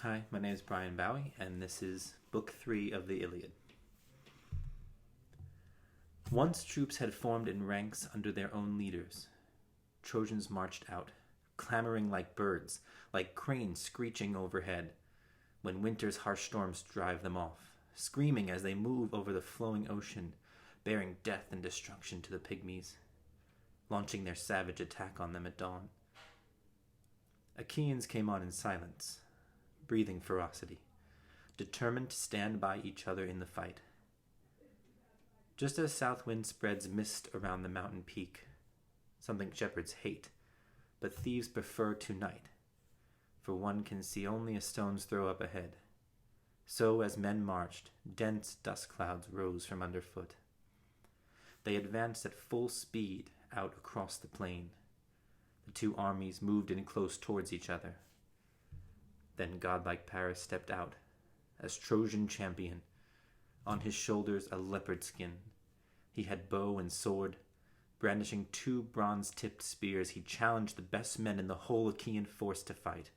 Hi, my name is Bryan Bowie, and this is Book 3 of the Iliad. Once troops had formed in ranks under their own leaders, Trojans marched out, clamoring like birds, like cranes screeching overhead, when winter's harsh storms drive them off, screaming as they move over the flowing ocean, bearing death and destruction to the pygmies, launching their savage attack on them at dawn. Achaeans came on in silence, breathing ferocity, determined to stand by each other in the fight. Just as south wind spreads mist around the mountain peak, something shepherds hate, but thieves prefer to night, for one can see only a stone's throw up ahead. So as men marched, dense dust clouds rose from underfoot. They advanced at full speed out across the plain. The two armies moved in close towards each other. Then godlike Paris stepped out, as Trojan champion, on his shoulders a leopard skin. He had bow and sword. Brandishing two bronze-tipped spears, he challenged the best men in the whole Achaean force to fight,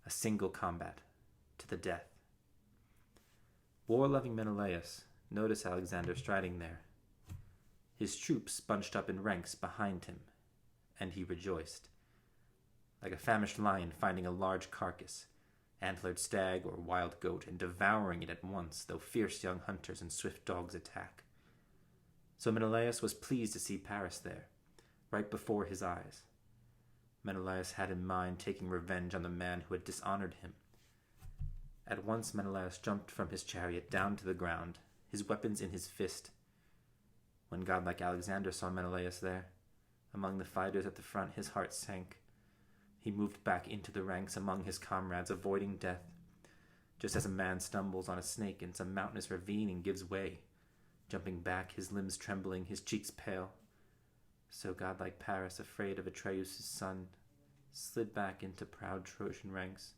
a single combat, to the death. War-loving Menelaus noticed Alexander striding there. His troops bunched up in ranks behind him, and he rejoiced. Like a famished lion finding a large carcass, antlered stag or wild goat, and devouring it at once, though fierce young hunters and swift dogs attack. So Menelaus was pleased to see Paris there, right before his eyes. Menelaus had in mind taking revenge on the man who had dishonored him. At once Menelaus jumped from his chariot down to the ground, his weapons in his fist. When godlike Alexander saw Menelaus there, among the fighters at the front, his heart sank. He moved back into the ranks among his comrades, avoiding death, just as a man stumbles on a snake in some mountainous ravine and gives way, jumping back, his limbs trembling, his cheeks pale. So godlike Paris, afraid of Atreus' son, slid back into proud Trojan ranks.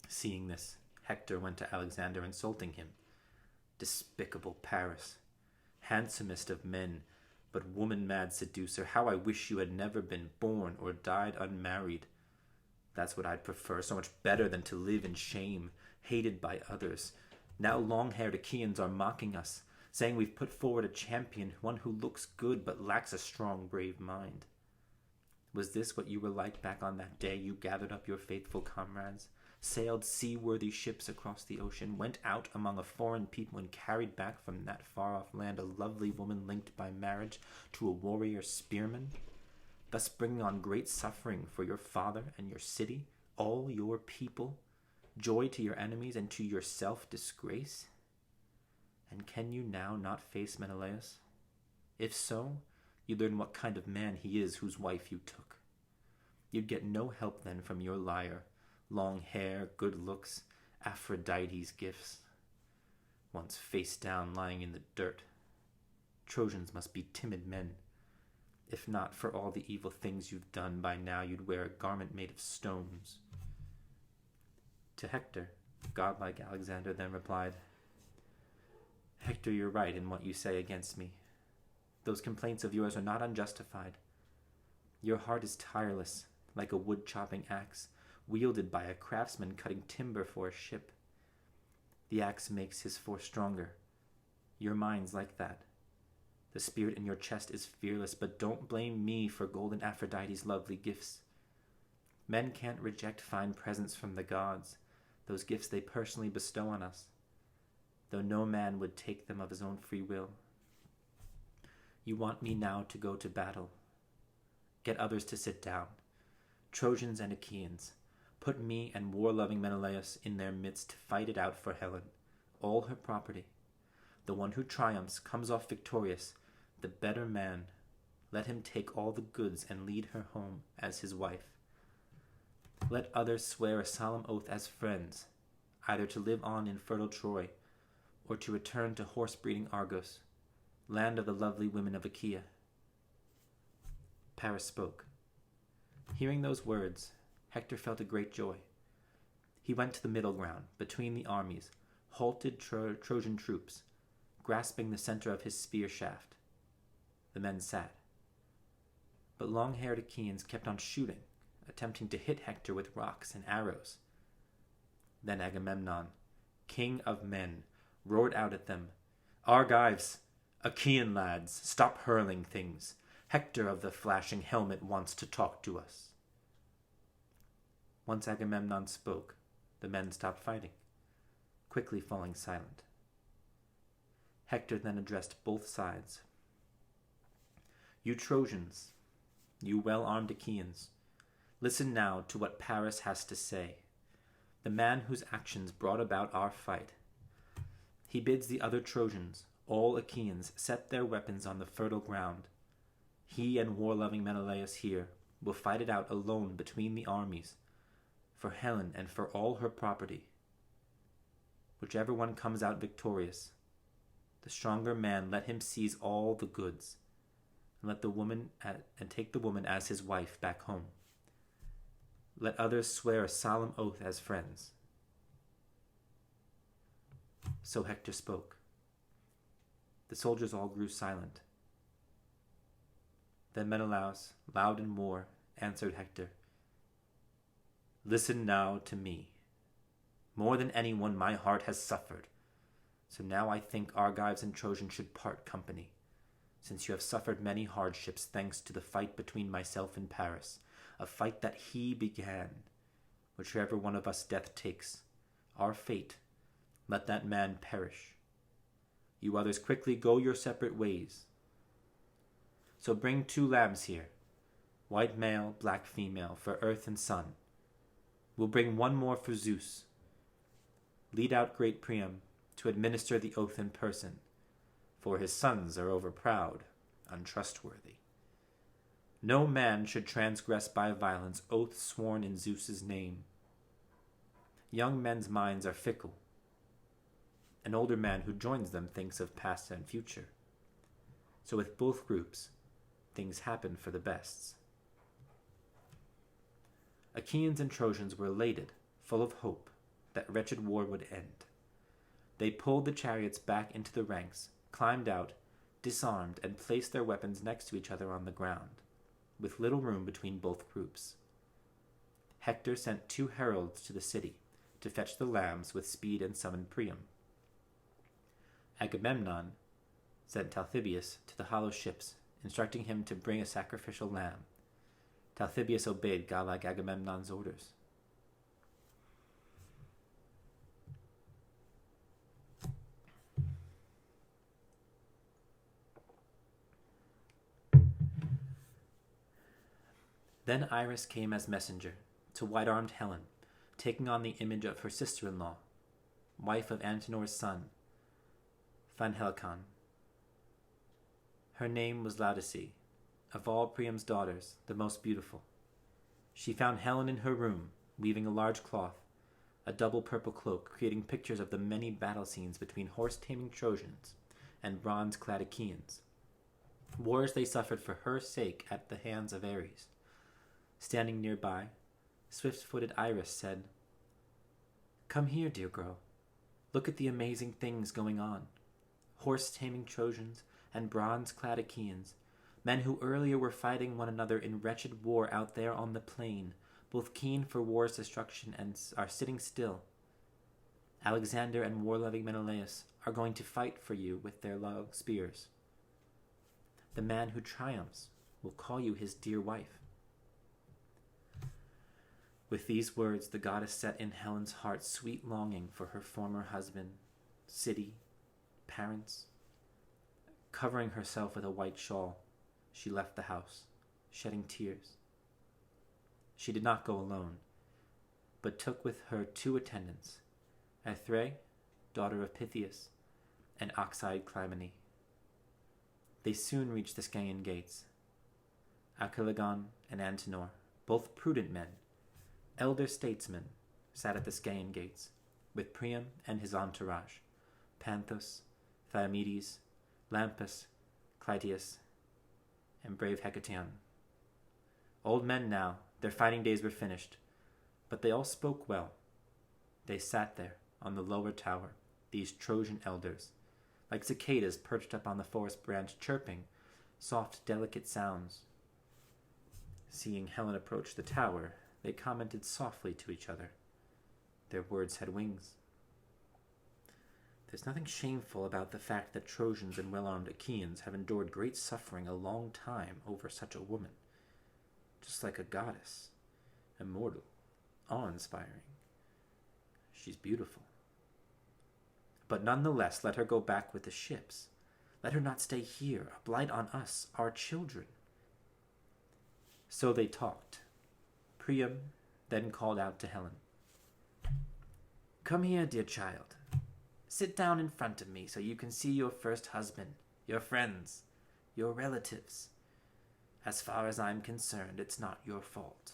Seeing this, Hector went to Alexander, insulting him. Despicable Paris, handsomest of men, but woman-mad seducer, how I wish you had never been born or died unmarried. That's what I'd prefer, so much better than to live in shame, hated by others. Now long-haired Achaeans are mocking us, saying we've put forward a champion, one who looks good but lacks a strong, brave mind. Was this what you were like back on that day you gathered up your faithful comrades, sailed seaworthy ships across the ocean, went out among a foreign people, and carried back from that far-off land a lovely woman linked by marriage to a warrior spearman, thus bringing on great suffering for your father and your city, all your people, joy to your enemies, and to yourself disgrace? And can you now not face Menelaus? If so, you learn what kind of man he is whose wife you took. You'd get no help then from your lyre, long hair, good looks, Aphrodite's gifts. Once face down lying in the dirt. Trojans must be timid men. If not for all the evil things you've done, by now you'd wear a garment made of stones. To Hector, godlike Alexander then replied, Hector, you're right in what you say against me. Those complaints of yours are not unjustified. Your heart is tireless, like a wood-chopping axe, wielded by a craftsman cutting timber for a ship. The axe makes his force stronger. Your mind's like that. The spirit in your chest is fearless, but don't blame me for golden Aphrodite's lovely gifts. Men can't reject fine presents from the gods, those gifts they personally bestow on us, though no man would take them of his own free will. You want me now to go to battle. Get others to sit down, Trojans and Achaeans. Put me and war-loving Menelaus in their midst to fight it out for Helen, all her property. The one who triumphs comes off victorious, the better man. Let him take all the goods and lead her home as his wife. Let others swear a solemn oath as friends, either to live on in fertile Troy, or to return to horse-breeding Argos, land of the lovely women of Achaea. Paris spoke. Hearing those words, Hector felt a great joy. He went to the middle ground, between the armies, halted Trojan troops, grasping the center of his spear shaft. The men sat. But long-haired Achaeans kept on shooting, attempting to hit Hector with rocks and arrows. Then Agamemnon, king of men, roared out at them, "Argives, Achaean lads, stop hurling things. Hector of the flashing helmet wants to talk to us." Once Agamemnon spoke, the men stopped fighting, quickly falling silent. Hector then addressed both sides. "You Trojans, you well-armed Achaeans, listen now to what Paris has to say, the man whose actions brought about our fight. He bids the other Trojans, all Achaeans, set their weapons on the fertile ground. He and war-loving Menelaus here will fight it out alone between the armies, for Helen and for all her property. Whichever one comes out victorious, the stronger man let him seize all the goods, and take the woman as his wife back home. Let others swear a solemn oath as friends." So Hector spoke. The soldiers all grew silent. Then Menelaus, loud in war, answered Hector, "Listen now to me. More than anyone my heart has suffered, so now I think Argives and Trojans should part company, since you have suffered many hardships thanks to the fight between myself and Paris, a fight that he began. Whichever one of us death takes, our fate, let that man perish. You others quickly go your separate ways. So bring 2 lambs here, white male, black female, for earth and sun. We'll bring 1 more for Zeus. Lead out great Priam to administer the oath in person, for his sons are overproud, untrustworthy. No man should transgress by violence oaths sworn in Zeus's name. Young men's minds are fickle. An older man who joins them thinks of past and future. So with both groups, things happen for the best." Achaeans and Trojans were elated, full of hope that wretched war would end. They pulled the chariots back into the ranks, climbed out, disarmed, and placed their weapons next to each other on the ground, with little room between both groups. Hector sent 2 heralds to the city to fetch the lambs with speed and summon Priam. Agamemnon sent Talthybius to the hollow ships, instructing him to bring a sacrificial lamb. Talthybius obeyed godlike Agamemnon's orders. Then Iris came as messenger to white-armed Helen, taking on the image of her sister-in-law, wife of Antenor's son, Phanhelcon. Her name was Laodice, of all Priam's daughters, the most beautiful. She found Helen in her room, weaving a large cloth, a double purple cloak, creating pictures of the many battle scenes between horse-taming Trojans and bronze-clad Achaeans, wars they suffered for her sake at the hands of Ares. Standing nearby, swift-footed Iris said, "Come here, dear girl. Look at the amazing things going on. Horse-taming Trojans and bronze-clad Achaeans, men who earlier were fighting one another in wretched war out there on the plain, both keen for war's destruction and are sitting still. Alexander and war-loving Menelaus are going to fight for you with their long spears. The man who triumphs will call you his dear wife." With these words, the goddess set in Helen's heart sweet longing for her former husband, city, parents. Covering herself with a white shawl, she left the house, shedding tears. She did not go alone, but took with her 2 attendants, Aithrae, daughter of Pythias, and ox-eyed Clymene. They soon reached the Scaean gates. Archelagon and Antenor, both prudent men, elder statesmen, sat at the Scaean gates, with Priam and his entourage, Panthus, Thiomedes, Lampus, Clytius, and brave Hecatoon. Old men now, their fighting days were finished, but they all spoke well. They sat there on the lower tower, these Trojan elders, like cicadas perched up on the forest branch, chirping soft, delicate sounds. Seeing Helen approach the tower, they commented softly to each other. Their words had wings. There's nothing shameful about the fact that Trojans and well-armed Achaeans have endured great suffering a long time over such a woman. Just like a goddess, immortal, awe-inspiring. She's beautiful. But nonetheless, let her go back with the ships. Let her not stay here, a blight on us, our children. So they talked. Priam then called out to Helen. Come here, dear child. Sit down in front of me so you can see your first husband, your friends, your relatives. As far as I'm concerned, it's not your fault.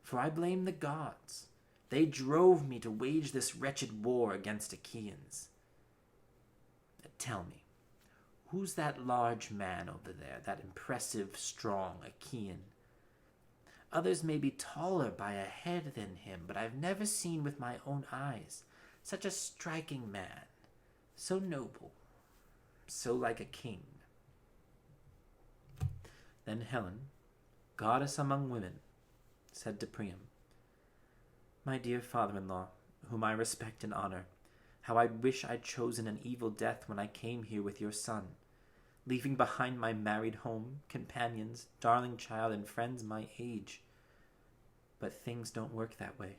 For I blame the gods. They drove me to wage this wretched war against Achaeans. Tell me, who's that large man over there, that impressive, strong Achaean? Others may be taller by a head than him, but I've never seen with my own eyes such a striking man, so noble, so like a king. Then Helen, goddess among women, said to Priam, My dear father-in-law, whom I respect and honor, how I wish I'd chosen an evil death when I came here with your son, leaving behind my married home, companions, darling child, and friends my age. But things don't work that way.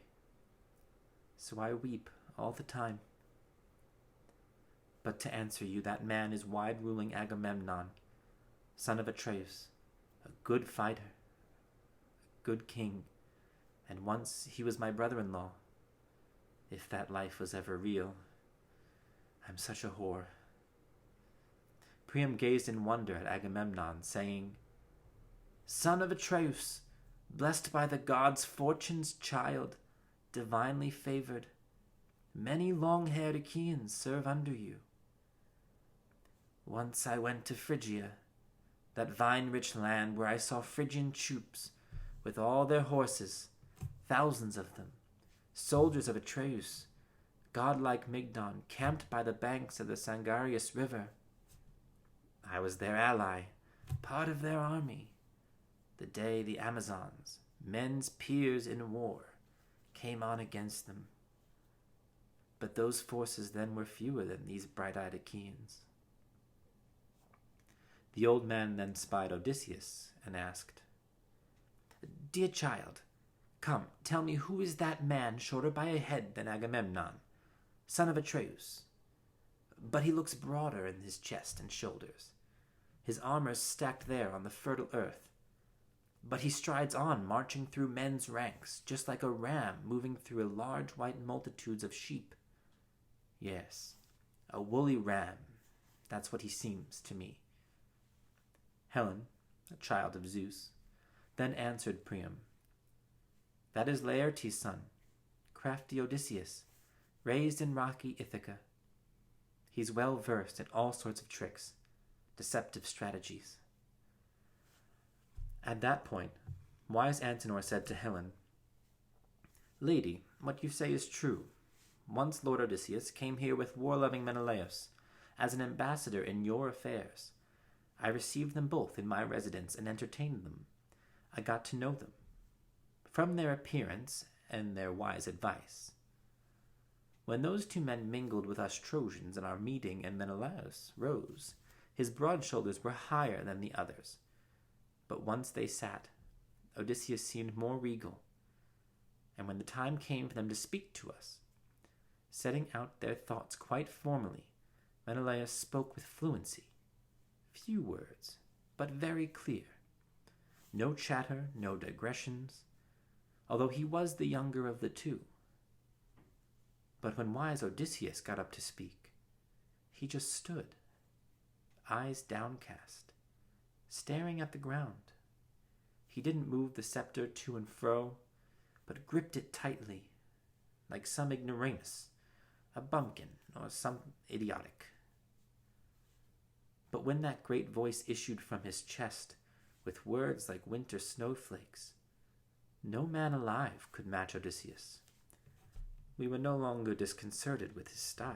So I weep all the time. But to answer you, that man is wide-ruling Agamemnon, son of Atreus, a good fighter, a good king, and once he was my brother-in-law. If that life was ever real, I'm such a whore. Priam gazed in wonder at Agamemnon, saying, Son of Atreus, blessed by the gods, fortune's child, divinely favored, many long-haired Achaeans serve under you. Once I went to Phrygia, that vine-rich land where I saw Phrygian troops, with all their horses, thousands of them, soldiers of Atreus, godlike Mygdon, camped by the banks of the Sangarius River. I was their ally, part of their army, the day the Amazons, men's peers in war, came on against them. But those forces then were fewer than these bright-eyed Achaeans. The old man then spied Odysseus and asked, Dear child, come, tell me, who is that man shorter by a head than Agamemnon, son of Atreus? But he looks broader in his chest and shoulders. His armor's stacked there on the fertile earth. But he strides on, marching through men's ranks, just like a ram moving through a large white multitudes of sheep. Yes, a woolly ram. That's what he seems to me. Helen, a child of Zeus, then answered Priam, That is Laertes' son, crafty Odysseus, raised in rocky Ithaca. He's well versed in all sorts of tricks, deceptive strategies. At that point, wise Antenor said to Helen, Lady, what you say is true. Once Lord Odysseus came here with war-loving Menelaus as an ambassador in your affairs. I received them both in my residence and entertained them. I got to know them, from their appearance and their wise advice. When those two men mingled with us Trojans in our meeting and Menelaus rose, his broad shoulders were higher than the others. But once they sat, Odysseus seemed more regal. And when the time came for them to speak to us, setting out their thoughts quite formally, Menelaus spoke with fluency. Few words, but very clear. No chatter, no digressions, although he was the younger of the two. But when wise Odysseus got up to speak, he just stood, eyes downcast, staring at the ground. He didn't move the scepter to and fro, but gripped it tightly, like some ignoramus, a bumpkin, or some idiotic. But when that great voice issued from his chest, with words like winter snowflakes, no man alive could match Odysseus. We were no longer disconcerted with his style.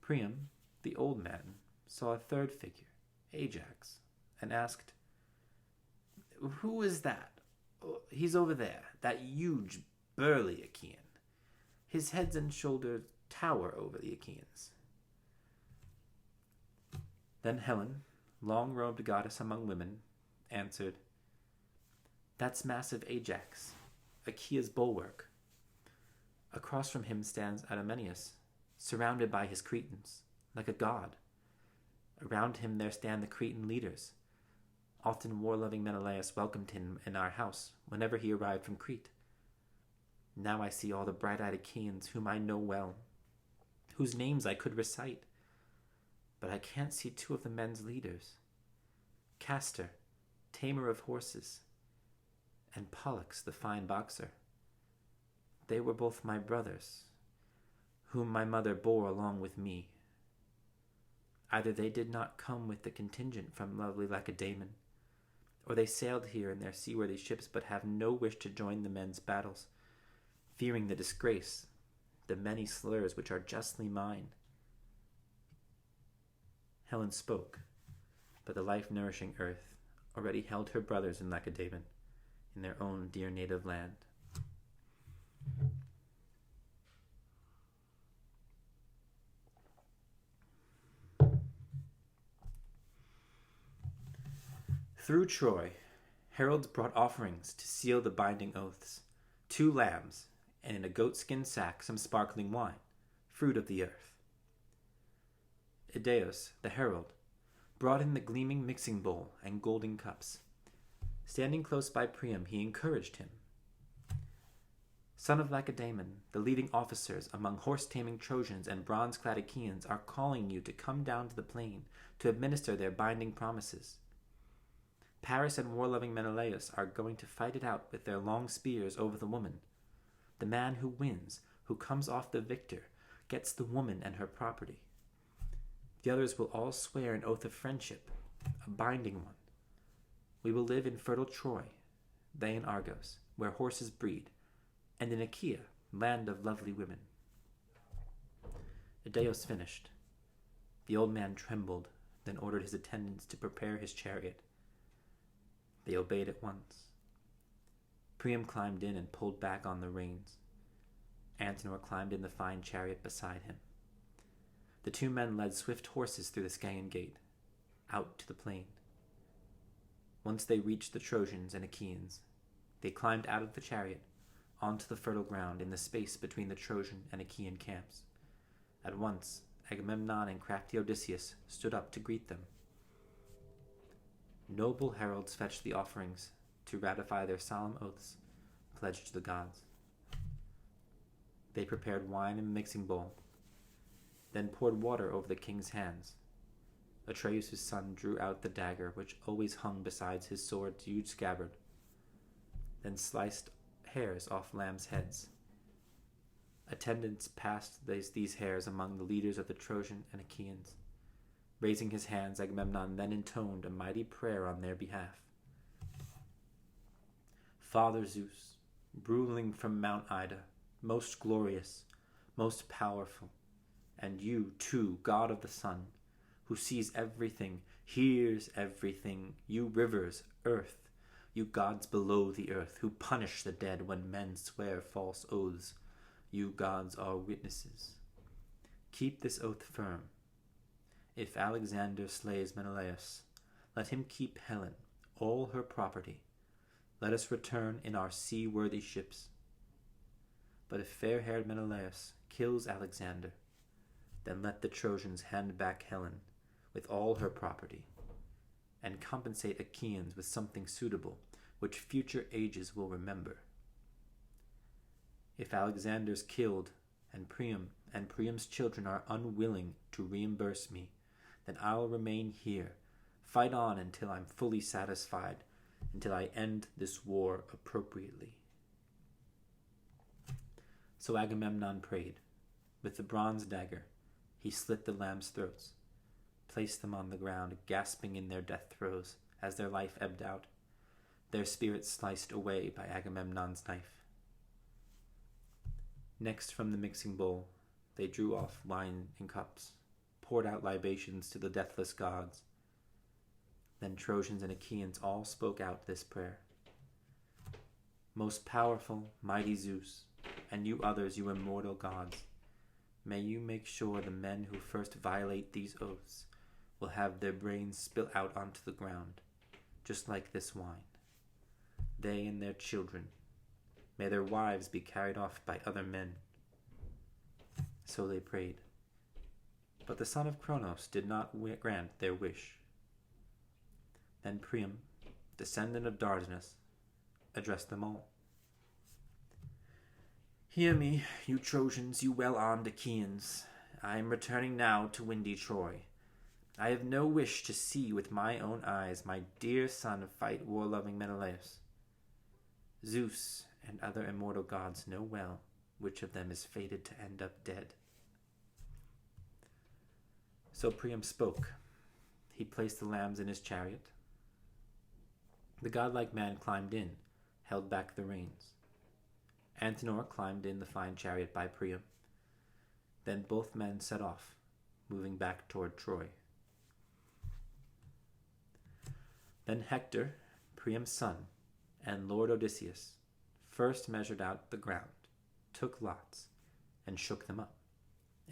Priam, the old man, saw a third figure, Ajax, and asked, Who is that? Oh, he's over there, that huge, burly Achaean. His head and shoulders tower over the Achaeans. Then Helen, long-robed goddess among women, answered, That's massive Ajax, Achaea's bulwark. Across from him stands Idomeneus, surrounded by his Cretans, like a god. Around him there stand the Cretan leaders. Often war-loving Menelaus welcomed him in our house whenever he arrived from Crete. Now I see all the bright-eyed Achaeans whom I know well, whose names I could recite. But I can't see two of the men's leaders, Castor, tamer of horses, and Pollux, the fine boxer. They were both my brothers, whom my mother bore along with me. Either they did not come with the contingent from lovely Lacedaemon, or they sailed here in their seaworthy ships but have no wish to join the men's battles, fearing the disgrace, the many slurs which are justly mine. Helen spoke, but the life-nourishing earth already held her brothers in Lacedaemon, in their own dear native land. Through Troy, heralds brought offerings to seal the binding oaths, 2 lambs, and in a goatskin sack some sparkling wine, fruit of the earth. Idaeus, the herald, brought in the gleaming mixing bowl and golden cups. Standing close by Priam, he encouraged him. Son of Lacedaemon, the leading officers among horse-taming Trojans and bronze-clad Achaeans are calling you to come down to the plain to administer their binding promises. Paris and war-loving Menelaus are going to fight it out with their long spears over the woman. The man who wins, who comes off the victor, gets the woman and her property. The others will all swear an oath of friendship, a binding one. We will live in fertile Troy, they in Argos, where horses breed, and in Achaea, land of lovely women. Idaeus finished. The old man trembled, then ordered his attendants to prepare his chariot. They obeyed at once. Priam climbed in and pulled back on the reins. Antenor climbed in the fine chariot beside him. The 2 men led swift horses through the Scaean gate, out to the plain. Once they reached the Trojans and Achaeans, they climbed out of the chariot onto the fertile ground in the space between the Trojan and Achaean camps. At once, Agamemnon and crafty Odysseus stood up to greet them. Noble heralds fetched the offerings to ratify their solemn oaths pledged to the gods. They prepared wine in a mixing bowl, then poured water over the king's hands. Atreus' son drew out the dagger which always hung beside his sword's huge scabbard, then sliced hairs off lambs' heads. Attendants passed these hairs among the leaders of the Trojan and Achaeans. Raising his hands, Agamemnon then intoned a mighty prayer on their behalf. Father Zeus, ruling from Mount Ida, most glorious, most powerful, and you, too, God of the sun, who sees everything, hears everything, you rivers, earth, you gods below the earth, who punish the dead when men swear false oaths, you gods are witnesses. Keep this oath firm. If Alexander slays Menelaus, let him keep Helen, all her property. Let us return in our seaworthy ships. But if fair-haired Menelaus kills Alexander, then let the Trojans hand back Helen with all her property, and compensate Achaeans with something suitable, which future ages will remember. If Alexander's killed, and Priam's children are unwilling to reimburse me, then I'll remain here, fight on until I'm fully satisfied, until I end this war appropriately. So Agamemnon prayed. With the bronze dagger, he slit the lambs' throats, placed them on the ground, gasping in their death throes as their life ebbed out, their spirits sliced away by Agamemnon's knife. Next, from the mixing bowl, they drew off wine in cups, poured out libations to the deathless gods. Then Trojans and Achaeans all spoke out this prayer. Most powerful, mighty Zeus, and you others, you immortal gods, may you make sure the men who first violate these oaths will have their brains spill out onto the ground, just like this wine. They and their children, may their wives be carried off by other men. So they prayed. But the son of Cronos did not grant their wish. Then Priam, descendant of Dardanus, addressed them all. Hear me, you Trojans, you well-armed Achaeans. I am returning now to windy Troy. I have no wish to see with my own eyes my dear son fight war-loving Menelaus. Zeus and other immortal gods know well which of them is fated to end up dead. So Priam spoke. He placed the lambs in his chariot. The godlike man climbed in, held back the reins. Antenor climbed in the fine chariot by Priam. Then both men set off, moving back toward Troy. Then Hector, Priam's son, and Lord Odysseus first measured out the ground, took lots, and shook them up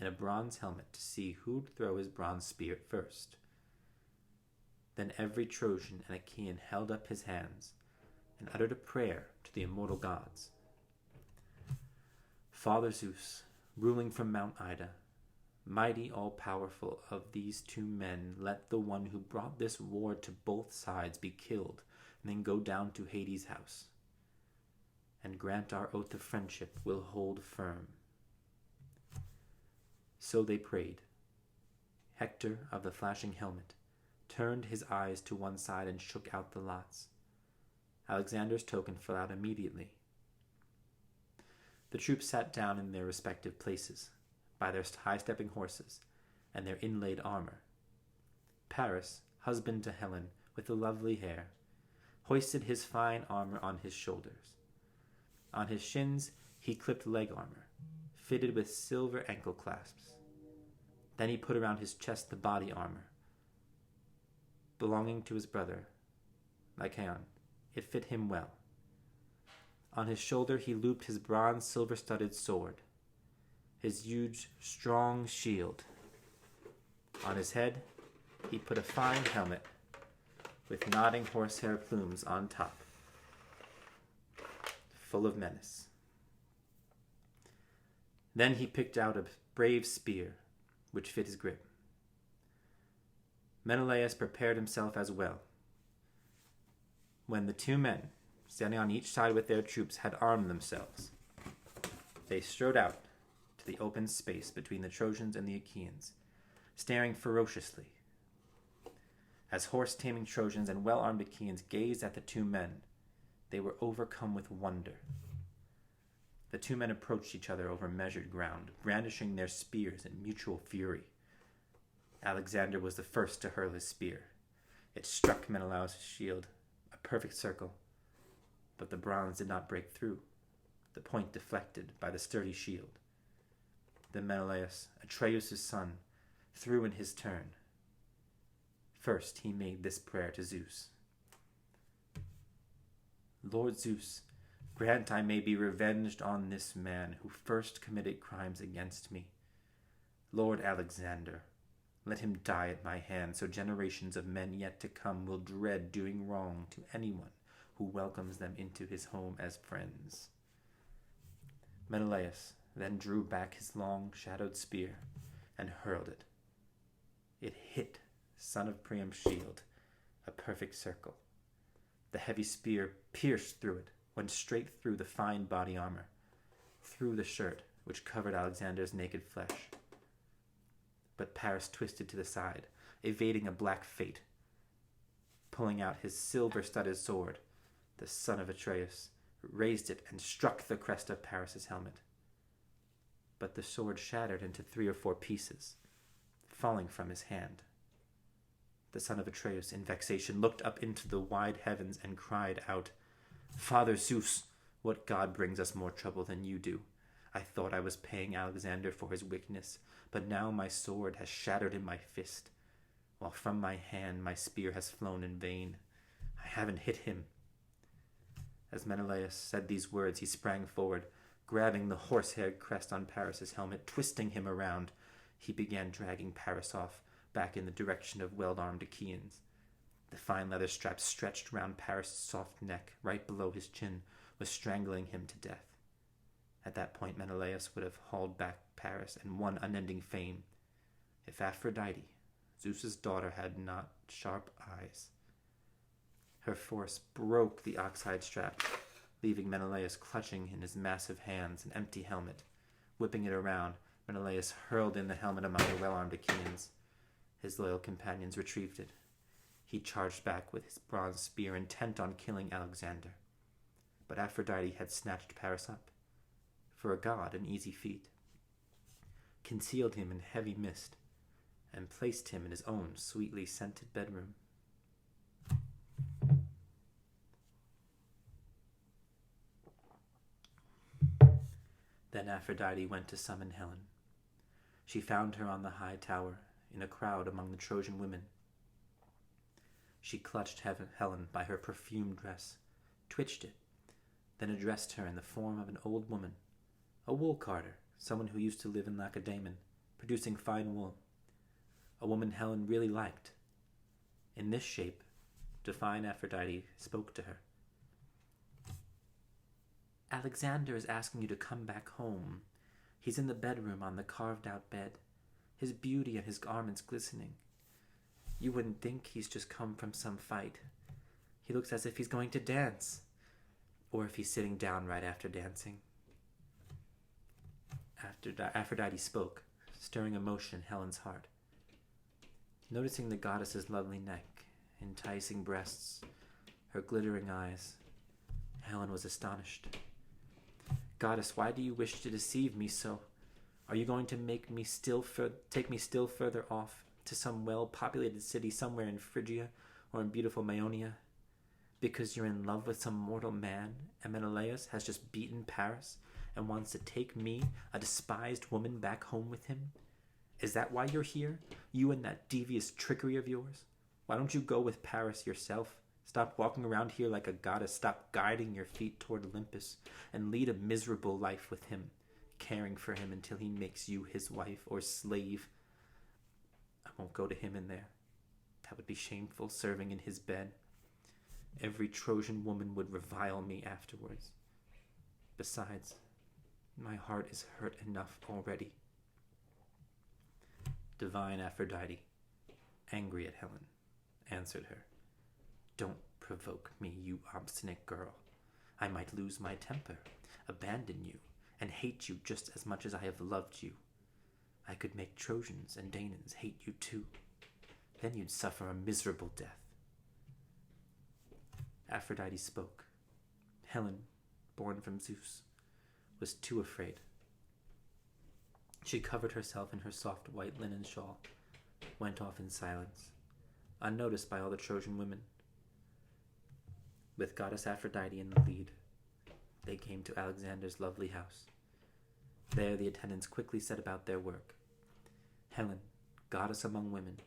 in a bronze helmet to see who'd throw his bronze spear first. Then every Trojan and Achaean held up his hands and uttered a prayer to the immortal gods. Father Zeus, ruling from Mount Ida, mighty all-powerful, of these two men, let the one who brought this war to both sides be killed, and then go down to Hades' house, and grant our oath of friendship will hold firm. So they prayed. Hector of the flashing helmet turned his eyes to one side and shook out the lots. Alexander's token fell out immediately. The troops sat down in their respective places, by their high-stepping horses and their inlaid armor. Paris, husband to Helen, with the lovely hair, hoisted his fine armor on his shoulders. On his shins he clipped leg armor, fitted with silver ankle clasps. Then he put around his chest the body armor, belonging to his brother, Lycaon. It fit him well. On his shoulder he looped his bronze silver-studded sword, his huge, strong shield. On his head he put a fine helmet with nodding horsehair plumes on top, full of menace. Then he picked out a brave spear, which fit his grip. Menelaus prepared himself as well. When the two men, standing on each side with their troops, had armed themselves, they strode out to the open space between the Trojans and the Achaeans, staring ferociously. As horse-taming Trojans and well-armed Achaeans gazed at the two men, they were overcome with wonder. The two men approached each other over measured ground, brandishing their spears in mutual fury. Alexander was the first to hurl his spear. It struck Menelaus' shield, a perfect circle, but the bronze did not break through, the point deflected by the sturdy shield. Then Menelaus, Atreus' son, threw in his turn. First he made this prayer to Zeus. Lord Zeus, grant I may be revenged on this man who first committed crimes against me. Lord Alexander, let him die at my hand, so generations of men yet to come will dread doing wrong to anyone who welcomes them into his home as friends. Menelaus then drew back his long, shadowed spear and hurled it. It hit son of Priam's shield, a perfect circle. The heavy spear pierced through it, went straight through the fine body armor, through the shirt which covered Alexander's naked flesh. But Paris twisted to the side, evading a black fate. Pulling out his silver-studded sword, the son of Atreus raised it and struck the crest of Paris's helmet. But the sword shattered into 3 or 4 pieces, falling from his hand. The son of Atreus, in vexation, looked up into the wide heavens and cried out, Father Zeus, what god brings us more trouble than you do? I thought I was paying Alexander for his wickedness, but now my sword has shattered in my fist, while from my hand my spear has flown in vain. I haven't hit him. As Menelaus said these words, he sprang forward, grabbing the horse-haired crest on Paris's helmet, twisting him around. He began dragging Paris off, back in the direction of well-armed Achaeans. The fine leather strap stretched round Paris' soft neck, right below his chin, was strangling him to death. At that point, Menelaus would have hauled back Paris and won unending fame, if Aphrodite, Zeus's daughter, had not sharp eyes. Her force broke the oxhide strap, leaving Menelaus clutching in his massive hands an empty helmet. Whipping it around, Menelaus hurled in the helmet among the well-armed Achaeans. His loyal companions retrieved it. He charged back with his bronze spear, intent on killing Alexander. But Aphrodite had snatched Paris up. For a god, an easy feat. Concealed him in heavy mist, and placed him in his own sweetly scented bedroom. Then Aphrodite went to summon Helen. She found her on the high tower, in a crowd among the Trojan women. She clutched Helen by her perfumed dress, twitched it, then addressed her in the form of an old woman, a wool carder, someone who used to live in Lacedaemon, producing fine wool, a woman Helen really liked. In this shape, divine Aphrodite spoke to her. Alexander is asking you to come back home. He's in the bedroom on the carved-out bed, his beauty and his garments glistening. You wouldn't think he's just come from some fight. He looks as if he's going to dance, or if he's sitting down right after dancing. Aphrodite spoke, stirring emotion in Helen's heart. Noticing the goddess's lovely neck, enticing breasts, her glittering eyes, Helen was astonished. Goddess, why do you wish to deceive me so? Are you going to take me still further off to some well-populated city somewhere in Phrygia or in beautiful Maeonia? Because you're in love with some mortal man, and Menelaus has just beaten Paris and wants to take me, a despised woman, back home with him? Is that why you're here? You and that devious trickery of yours? Why don't you go with Paris yourself? Stop walking around here like a goddess. Stop guiding your feet toward Olympus and lead a miserable life with him, caring for him until he makes you his wife or slave. I won't go to him in there. That would be shameful, serving in his bed. Every Trojan woman would revile me afterwards. Besides, my heart is hurt enough already. Divine Aphrodite, angry at Helen, answered her. Don't provoke me, you obstinate girl. I might lose my temper, abandon you, and hate you just as much as I have loved you. I could make Trojans and Danaans hate you too. Then you'd suffer a miserable death. Aphrodite spoke. Helen, born from Zeus, was too afraid. She covered herself in her soft white linen shawl, went off in silence, unnoticed by all the Trojan women. With goddess Aphrodite in the lead, they came to Alexander's lovely house. There the attendants quickly set about their work. Helen, goddess among women,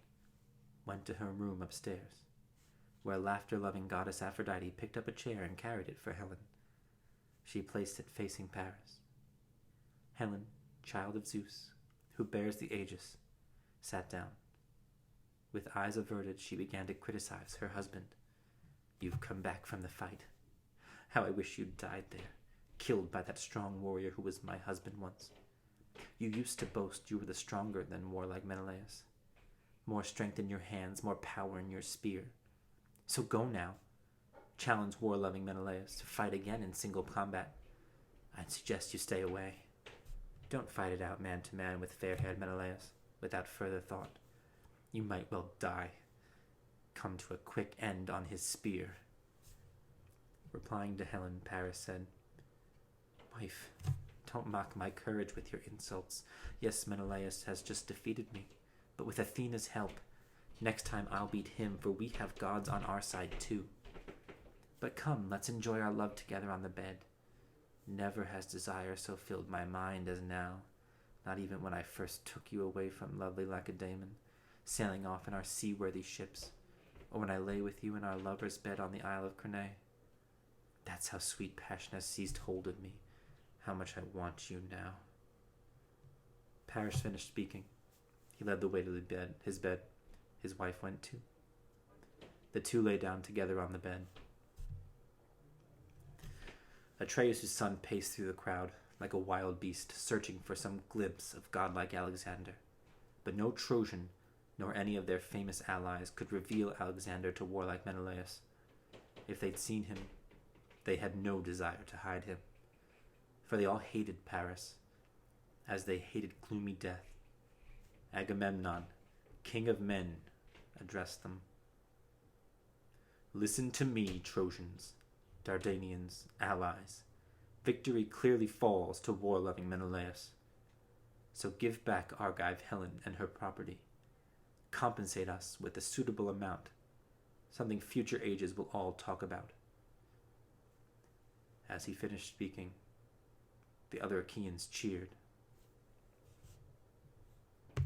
went to her room upstairs, where laughter-loving goddess Aphrodite picked up a chair and carried it for Helen. She placed it facing Paris. Helen, child of Zeus, who bears the Aegis, sat down. With eyes averted, she began to criticize her husband. You've come back from the fight. How I wish you'd died there, killed by that strong warrior who was my husband once. You used to boast you were the stronger than warlike Menelaus. More strength in your hands, more power in your spear. So go now. Challenge war-loving Menelaus to fight again in single combat. I'd suggest you stay away. Don't fight it out man to man with fair-haired Menelaus without further thought. You might well die. Come to a quick end on his spear. Replying to Helen, Paris said, Wife, don't mock my courage with your insults. Yes, Menelaus has just defeated me, but with Athena's help, next time I'll beat him, for we have gods on our side too. But come, let's enjoy our love together on the bed. Never has desire so filled my mind as now, not even when I first took you away from lovely Lacedaemon, sailing off in our seaworthy ships, or when I lay with you in our lover's bed on the Isle of Cranae. That's how sweet passion has seized hold of me. How much I want you now. Paris finished speaking. He led the way to his bed. His wife went too. The two lay down together on the bed. Atreus' son paced through the crowd like a wild beast, searching for some glimpse of godlike Alexander. But no Trojan, nor any of their famous allies, could reveal Alexander to warlike Menelaus. If they'd seen him, they had no desire to hide him, for they all hated Paris, as they hated gloomy death. Agamemnon, king of men, addressed them. Listen to me, Trojans, Dardanians, allies. Victory clearly falls to war-loving Menelaus. So give back Argive Helen and her property. Compensate us with a suitable amount, something future ages will all talk about. As he finished speaking, the other Achaeans cheered.